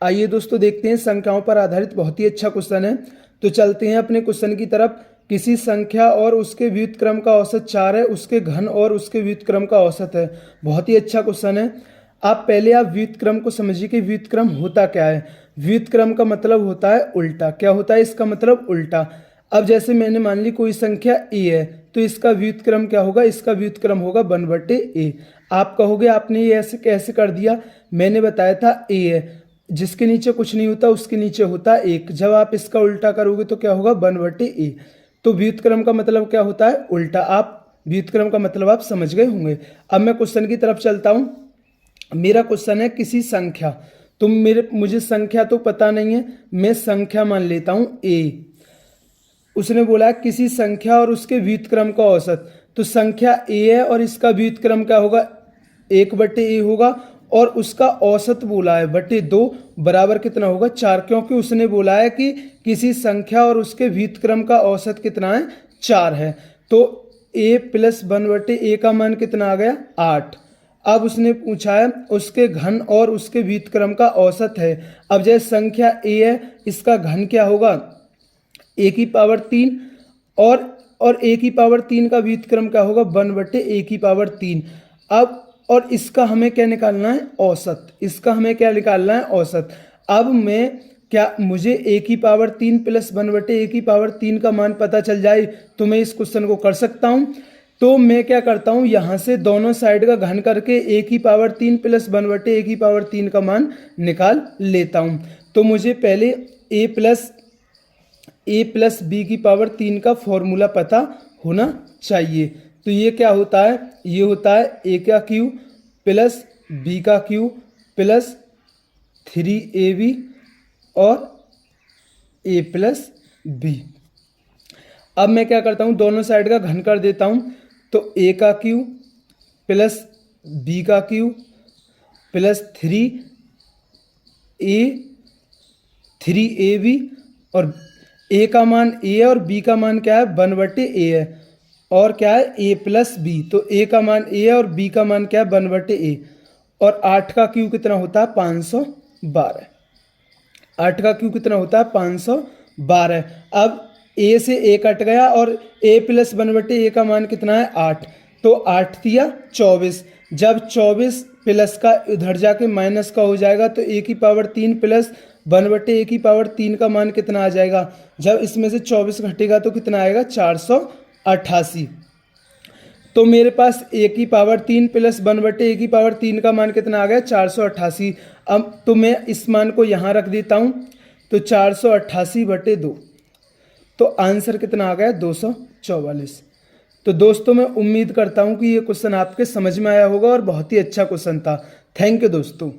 आइए दोस्तों देखते हैं, संख्याओं पर आधारित बहुत ही अच्छा क्वेश्चन है। तो चलते हैं अपने क्वेश्चन की तरफ। किसी संख्या और उसके व्युत्क्रम का औसत 4 है, उसके घन और उसके व्युत्क्रम का औसत है। बहुत ही अच्छा क्वेश्चन है। आप व्युत्क्रम को समझिए कि व्युत्क्रम होता क्या है। व्युत्क्रम का मतलब होता है उल्टा। क्या होता है इसका मतलब? उल्टा। अब जैसे मैंने मान ली कोई संख्या ए है, तो इसका व्युत्क्रम क्या होगा? इसका व्युत्क्रम होगा 1/a। आप कहोगे आपने ये ऐसे कैसे कर दिया? मैंने बताया था ए है, जिसके नीचे कुछ नहीं होता उसके नीचे होता है 1। जब आप इसका उल्टा करोगे तो क्या होगा? 1/a। तो व्युत्क्रम का मतलब क्या होता है? उल्टा। आप व्युत्क्रम का मतलब आप समझ गए होंगे। अब मैं क्वेश्चन की तरफ चलता हूं। मेरा क्वेश्चन है किसी संख्या, तो मुझे संख्या तो पता नहीं है, मैं संख्या मान लेता हूं ए। उसने बोला किसी संख्या और उसके व्युत्क्रम का औसत। तो संख्या ए है और इसका व्युत्क्रम क्या होगा? 1/a होगा। और उसका औसत बोला है /2 बराबर कितना होगा? 4। क्योंकि उसने बोला है कि किसी संख्या और उसके व्युत्क्रम का औसत कितना है? 4 है। तो a + 1/a का मान कितना आ गया? 8। अब उसने पूछा है उसके घन और उसके व्युत्क्रम का औसत है। अब जैसे संख्या a है, इसका घन क्या होगा? a⁻3। और a⁻3 का व्युत्क्रम क्या होगा? 1/a⁻3। अब और इसका हमें क्या निकालना है? औसत। इसका हमें क्या निकालना है? औसत। अब मुझे a⁻3 + 1/a⁻3 का मान पता चल जाए तो मैं इस क्वेश्चन को कर सकता हूं। तो मैं क्या करता हूं, यहां से दोनों साइड का घन करके a⁻3 + 1/a⁻3 का मान निकाल लेता हूं। तो मुझे पहले a+b⁻3 का फॉर्मूला पता होना चाहिए। तो ये क्या होता है? ये होता है a³ + b³ + 3ab और a + b। अब मैं क्या करता हूँ, दोनों साइड का घन कर देता हूँ। तो a³ + b³ + 3ab और a का मान a है और b का मान क्या है? 1/a है। और क्या है? a + b। तो a का मान a है और b का मान क्या है? 1/a। और 8 का क्यूब कितना होता है? 512। 8 का क्यूब कितना होता है? 512। अब a से a कट गया और a + 1/a का मान कितना है? 8। तो 8 दिया 24। जब 24 प्लस का उधर जाके माइनस का हो जाएगा तो a⁻3 + 1/a⁻3 का मान कितना आ जाएगा? जब इसमें से 24 घटेगा तो कितना आएगा? 488। तो मेरे पास a⁻3 + 1/a⁻3 का मान कितना आ गया? 488। अब तो मैं इस मान को यहाँ रख देता हूँ। तो 488/2। तो आंसर कितना आ गया? 244। तो दोस्तों मैं उम्मीद करता हूँ कि ये क्वेश्चन आपके समझ में आया होगा और बहुत ही अच्छा क्वेश्चन था। थैंक यू दोस्तों।